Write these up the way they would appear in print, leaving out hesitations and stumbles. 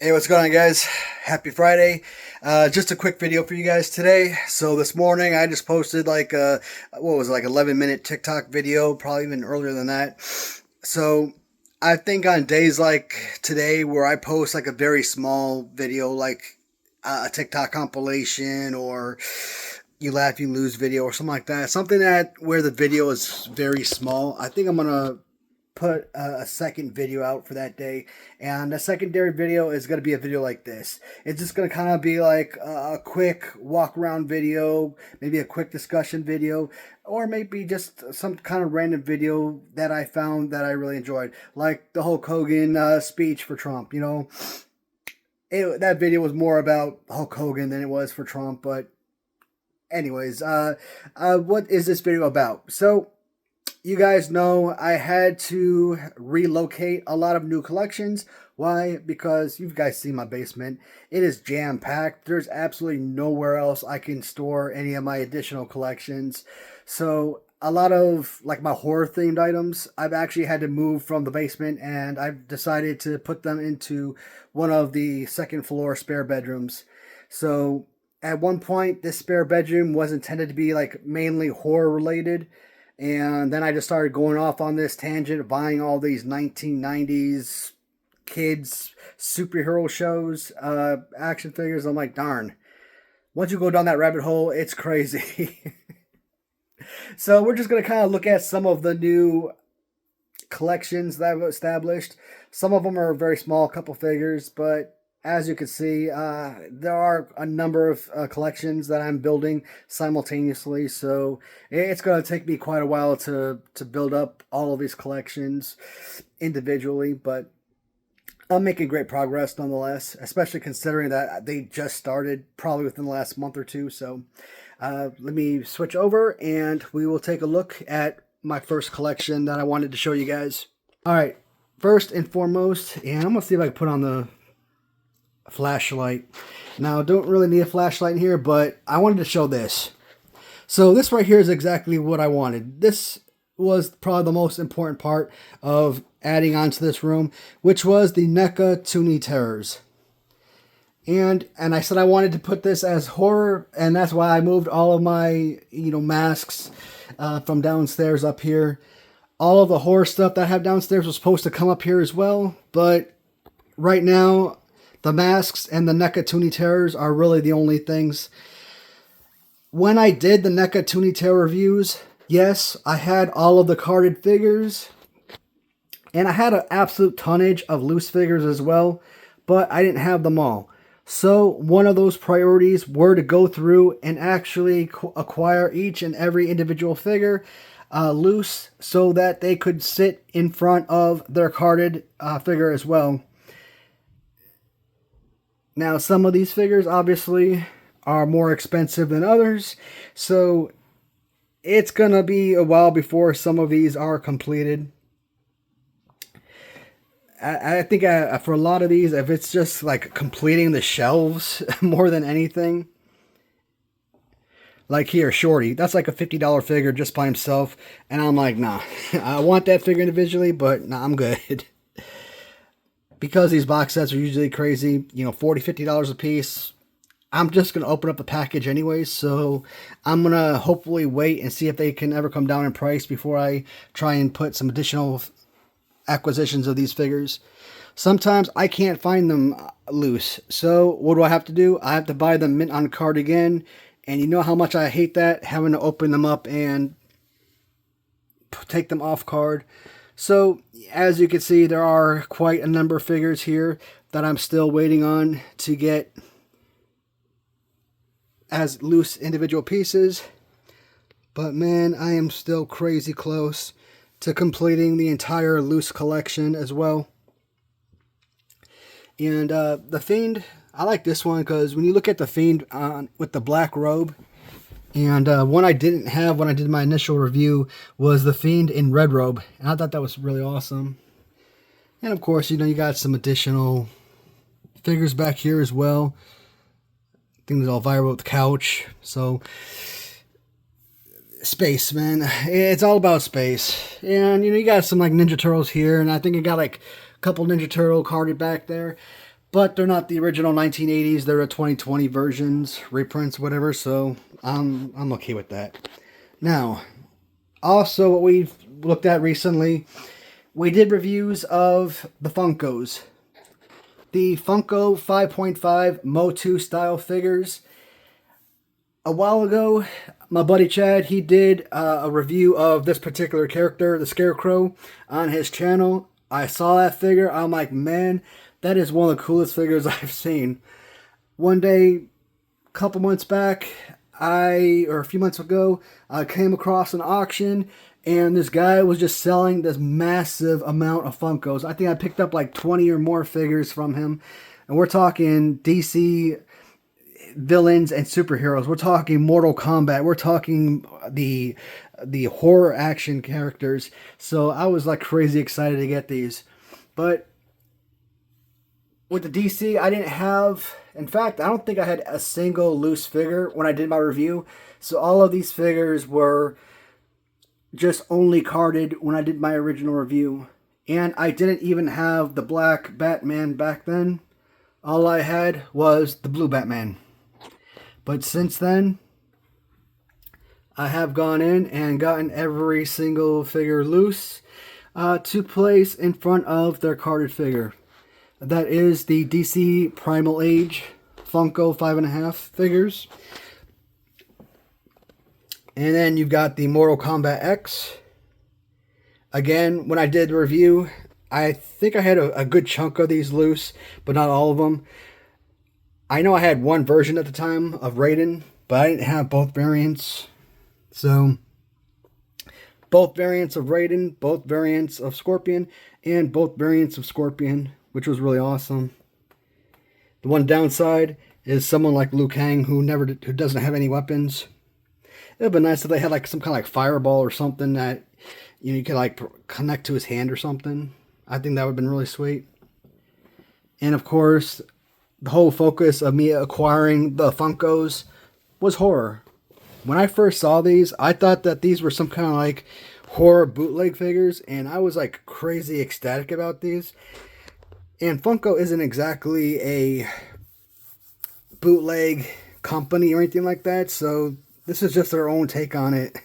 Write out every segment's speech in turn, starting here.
Hey, what's going on, guys? Happy Friday. Just a quick video for you guys today. So this morning I just posted like a, what was it, like 11-minute TikTok video, probably even earlier than that. So I think on days like today where I post like a very small video, like a TikTok compilation or you laugh, you lose video or something like that, something that where the video is very small, I think I'm gonna put a second video out for that day, and the secondary video is going to be a video like this. It's just going to kind of be like a quick walk around video, maybe a quick discussion video, or maybe just some kind of random video that I found that I really enjoyed, like the Hulk Hogan speech for Trump. That video was more about Hulk Hogan than it was for Trump. But anyways, what is this video about? So you guys know I had to relocate a lot of new collections. Why? Because you guys see my basement. It is jam-packed. There's absolutely nowhere else I can store any of my additional collections. So a lot of like my horror-themed items, I've actually had to move from the basement, and I've decided to put them into one of the second floor spare bedrooms. So at one point, this spare bedroom was intended to be like mainly horror related. And then I just started going off on this tangent of buying all these 1990s kids superhero shows, action figures. I'm like, darn. Once you go down that rabbit hole, it's crazy. So we're just going to kind of look at some of the new collections that I've established. Some of them are very small, couple figures, but as you can see, there are a number of collections that I'm building simultaneously, so it's going to take me quite a while to build up all of these collections individually, but I'm making great progress nonetheless, especially considering that they just started probably within the last month or two. So let me switch over and we will take a look at my first collection that I wanted to show you guys. All right, first and foremost, and I'm going to see if I can put on the flashlight. Now, don't really need a flashlight in here, but I wanted to show this. So this right here is exactly what I wanted. This was probably the most important part of adding onto this room, which was the Neca Toonie Terrors. And I said I wanted to put this as horror, and that's why I moved all of my masks from downstairs up here. All of the horror stuff that I have downstairs was supposed to come up here as well, but right now the masks and the Neca Toonie Terrors are really the only things. When I did the Neca Toonie Terror reviews, yes, I had all of the carded figures, and I had an absolute tonnage of loose figures as well, but I didn't have them all. So one of those priorities were to go through and actually acquire each and every individual figure loose so that they could sit in front of their carded figure as well. Now, some of these figures obviously are more expensive than others, so it's going to be a while before some of these are completed. I think for a lot of these, if it's just like completing the shelves more than anything, like here, Shorty, that's like a $50 figure just by himself, and I'm like, nah, I want that figure individually, but nah, I'm good. Because these box sets are usually crazy, $40, $50 a piece, I'm just going to open up the package anyways, so I'm going to hopefully wait and see if they can ever come down in price before I try and put some additional acquisitions of these figures. Sometimes I can't find them loose, so what do I have to do? I have to buy them mint on card again, and you know how much I hate that, having to open them up and take them off card. So, as you can see, there are quite a number of figures here that I'm still waiting on to get as loose individual pieces. But man, I am still crazy close to completing the entire loose collection as well. And the Fiend, I like this one because when you look at the Fiend with the black robe, and one I didn't have when I did my initial review was the Fiend in red robe. And I thought that was really awesome. And of course, you got some additional figures back here as well. Things all viral with the couch. So, space, man. It's all about space. And, you got some like Ninja Turtles here. And I think I got like a couple Ninja Turtle carded back there. but they're not the original 1980s. They're a 2020 versions, reprints, whatever. So I'm okay with that. Now, also what we've looked at recently, we did reviews of the Funkos. The Funko 5.5 MOTU style figures. A while ago, my buddy Chad, he did a review of this particular character, the Scarecrow, on his channel. I saw that figure. I'm like, man, that is one of the coolest figures I've seen. One day, a couple months back, or a few months ago, I came across an auction, and this guy was just selling this massive amount of Funkos. I think I picked up like 20 or more figures from him. And we're talking DC villains and superheroes. We're talking Mortal Kombat. We're talking the horror action characters. So I was like crazy excited to get these. But with the DC, I didn't have... In fact, I don't think I had a single loose figure when I did my review. So all of these figures were just only carded when I did my original review. And I didn't even have the black Batman back then. All I had was the blue Batman. But since then, I have gone in and gotten every single figure loose to place in front of their carded figure. That is the DC Primal Age Funko 5.5 figures. And then you've got the Mortal Kombat X. Again, when I did the review, I think I had a good chunk of these loose, but not all of them. I know I had one version at the time of Raiden, but I didn't have both variants. So, both variants of Raiden, both variants of Scorpion, and both variants of Scorpion, which was really awesome. The one downside is someone like Liu Kang who doesn't have any weapons. It would be nice if they had like some kind of like fireball or something that you could like connect to his hand or something. I think that would have been really sweet. And of course, the whole focus of me acquiring the Funkos was horror. When I first saw these, I thought that these were some kind of like horror bootleg figures, and I was like crazy ecstatic about these. And Funko isn't exactly a bootleg company or anything like that, so this is just their own take on it.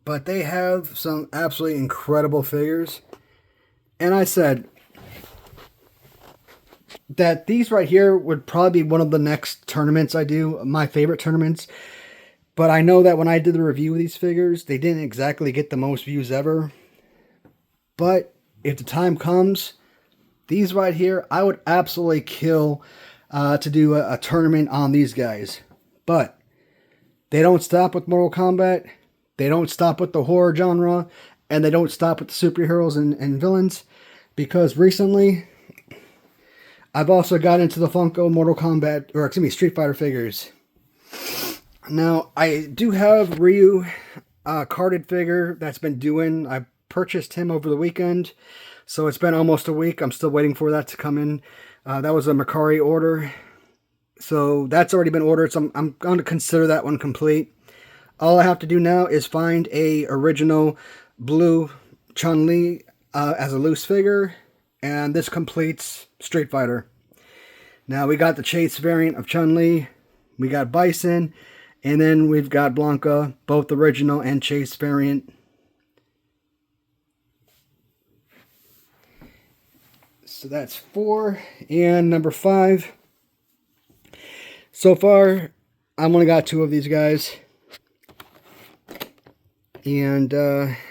But they have some absolutely incredible figures. And I said that these right here would probably be one of the next tournaments I do, my favorite tournaments. But I know that when I did the review of these figures, they didn't exactly get the most views ever. But if the time comes, these right here, I would absolutely kill to do a tournament on these guys. But they don't stop with Mortal Kombat. They don't stop with the horror genre. And they don't stop with the superheroes and villains. Because recently, I've also got into the Funko Street Fighter figures. Now, I do have Ryu carded figure that's been doing. I purchased him over the weekend. So it's been almost a week. I'm still waiting for that to come in. That was a Mercari order. So that's already been ordered. So I'm going to consider that one complete. All I have to do now is find a original blue Chun-Li as a loose figure. And this completes Street Fighter. Now we got the Chase variant of Chun-Li. We got Bison. And then we've got Blanca, both original and Chase variant. So that's 4. And number 5. So far, I've only got 2 of these guys. And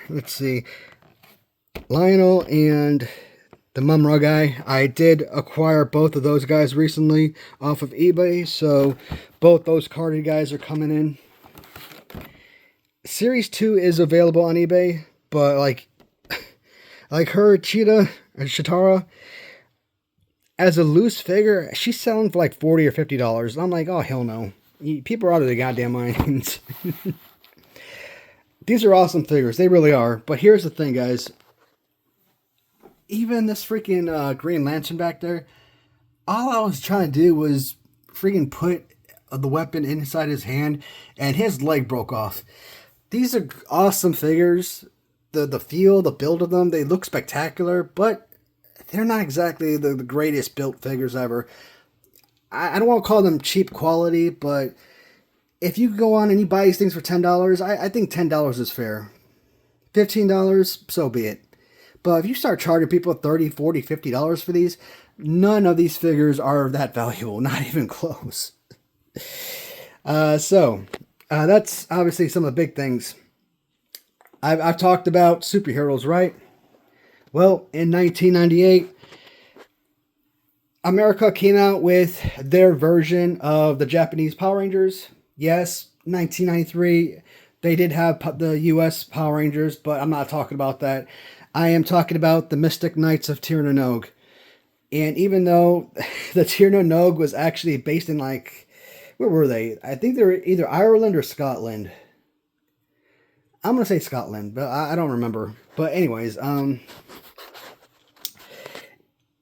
let's see. Lionel and the Mumra guy. I did acquire both of those guys recently off of eBay. So both those carded guys are coming in. Series 2 is available on eBay. But like her, Cheetah, or Chitara, as a loose figure, she's selling for like $40 or $50. I'm like, oh, hell no. People are out of their goddamn minds. These are awesome figures. They really are. But here's the thing, guys. Even this freaking Green Lantern back there, all I was trying to do was freaking put the weapon inside his hand, and his leg broke off. These are awesome figures. The feel, the build of them, they look spectacular, but they're not exactly the greatest built figures ever. I don't want to call them cheap quality, but if you go on and you buy these things for $10, I think $10 is fair. $15, so be it. But if you start charging people $30, $40, $50 for these, none of these figures are that valuable, not even close. That's obviously some of the big things. I've talked about superheroes, right? Well, in 1998, America came out with their version of the Japanese Power Rangers. Yes, 1993, they did have the US Power Rangers, but I'm not talking about that. I am talking about the Mystic Knights of Tir-na-nog. And even though the Tir-na-nog was actually based in, like, where were they? I think they were either Ireland or Scotland. I'm going to say Scotland, but I don't remember. But anyways,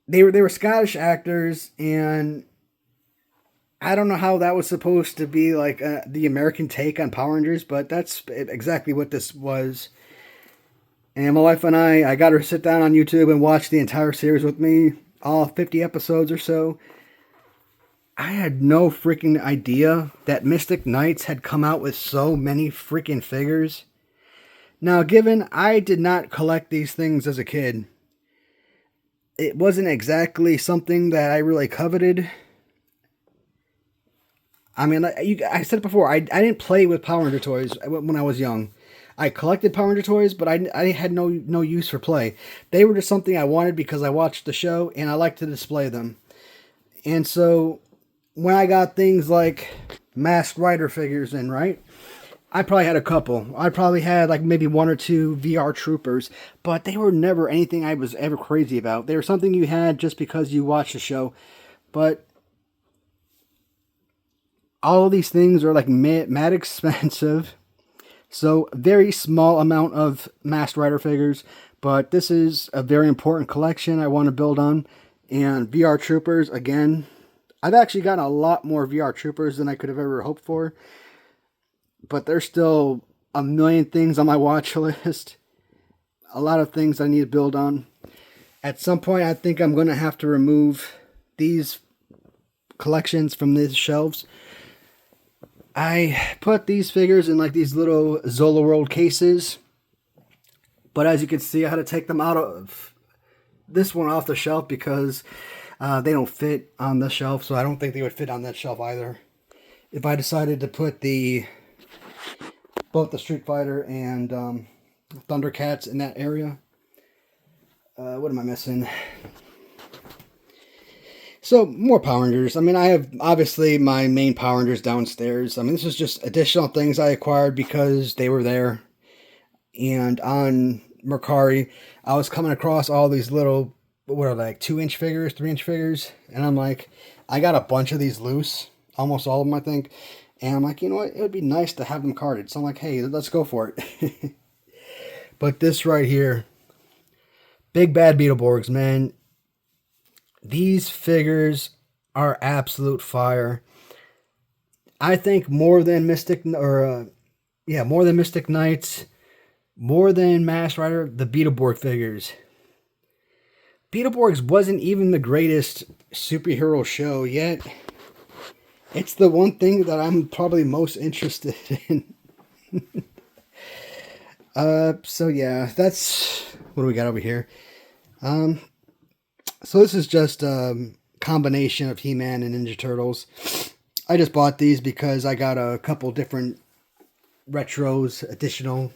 they were Scottish actors, and I don't know how that was supposed to be like the American take on Power Rangers, but that's exactly what this was. And my wife and I got her to sit down on YouTube and watch the entire series with me, all 50 episodes or so. I had no freaking idea that Mystic Knights had come out with so many freaking figures. Now, given I did not collect these things as a kid, it wasn't exactly something that I really coveted. I mean, I said it before, I didn't play with Power Ranger toys when I was young. I collected Power Ranger toys, but I had no use for play. They were just something I wanted because I watched the show and I liked to display them. And so when I got things like Masked Rider figures in, right? I probably had a couple. I probably had like maybe one or two VR Troopers, but they were never anything I was ever crazy about. They were something you had just because you watched the show. But all of these things are like mad expensive. So very small amount of Masked Rider figures, but this is a very important collection I want to build on. And VR Troopers, again, I've actually gotten a lot more VR Troopers than I could have ever hoped for. But there's still a million things on my watch list. A lot of things I need to build on. At some point, I think I'm going to have to remove these collections from these shelves. I put these figures in like these little Zola World cases. But as you can see, I had to take them out of this one off the shelf because they don't fit on the shelf. So I don't think they would fit on that shelf either. If I decided to put both the Street Fighter and Thundercats in that area. What am I missing? So, more Power Rangers. I mean, I have, obviously, my main Power Rangers downstairs. I mean, this is just additional things I acquired because they were there. And on Mercari, I was coming across all these little, what are they, like 2-inch figures, 3-inch figures? And I'm like, I got a bunch of these loose. Almost all of them, I think. And I'm like, you know what? It would be nice to have them carded. So I'm like, hey, let's go for it. But this right here, Big Bad Beetleborgs, man. These figures are absolute fire. I think more than Mystic Knights, more than Masked Rider, the Beetleborg figures. Beetleborgs wasn't even the greatest superhero show yet. It's the one thing that I'm probably most interested in. So yeah, that's what do we got over here. So this is just a combination of He-Man and Ninja Turtles. I just bought these because I got a couple different retros additional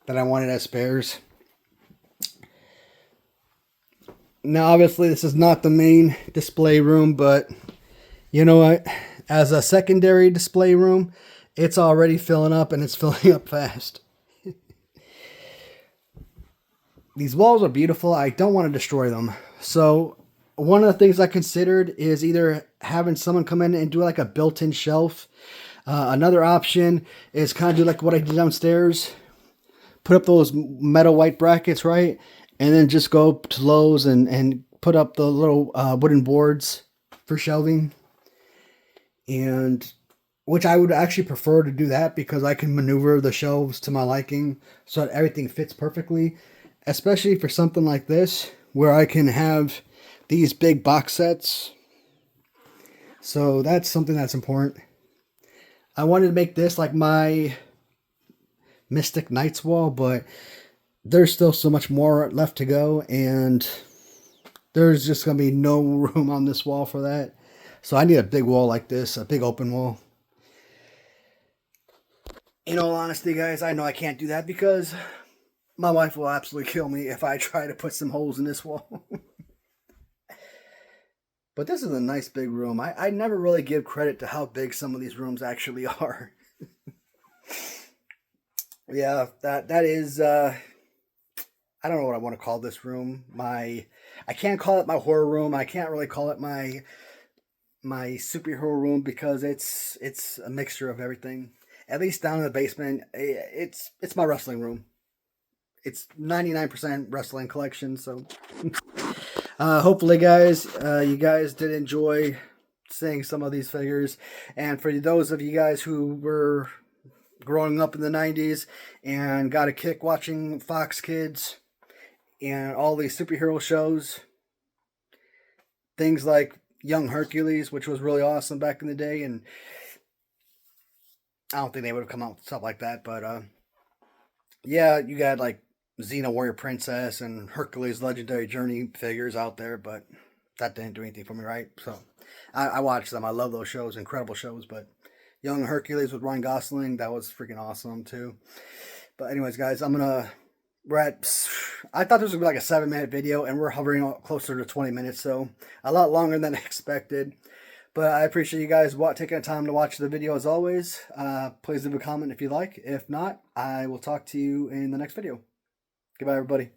that I wanted as spares. Now obviously this is not the main display room, but you know what? As a secondary display room, it's already filling up, and it's filling up fast. These walls are beautiful. I don't want to destroy them. So one of the things I considered is either having someone come in and do like a built-in shelf. Another option is kind of do like what I did downstairs. Put up those metal white brackets, right? And then just go to Lowe's and put up the little wooden boards for shelving. And which I would actually prefer to do that because I can maneuver the shelves to my liking so that everything fits perfectly. Especially for something like this where I can have these big box sets. So that's something that's important. I wanted to make this like my Mystic Knights wall, but there's still so much more left to go, and there's just going to be no room on this wall for that. So I need a big wall like this, a big open wall. In all honesty, guys, I know I can't do that because my wife will absolutely kill me if I try to put some holes in this wall. But this is a nice big room. I never really give credit to how big some of these rooms actually are. Yeah, that is I don't know what I want to call this room. I can't call it my horror room. I can't really call it my superhero room because it's a mixture of everything. At least down in the basement, it's my wrestling room. It's 99% wrestling collection, so hopefully, guys, you guys did enjoy seeing some of these figures. And for those of you guys who were growing up in the 90s and got a kick watching Fox Kids and all these superhero shows, things like Young Hercules, which was really awesome back in the day, and I don't think they would have come out with stuff like that, but yeah, you got like Xena Warrior Princess and Hercules Legendary Journey figures out there, but that didn't do anything for me, right? So I watched them. I love those shows, incredible shows, but Young Hercules with Ryan Gosling, that was freaking awesome too. But anyways, guys, I thought this was going to be like a 7-minute video, and we're hovering closer to 20 minutes, so a lot longer than I expected. But I appreciate you guys taking the time to watch the video as always. Please leave a comment if you like. If not, I will talk to you in the next video. Goodbye, everybody.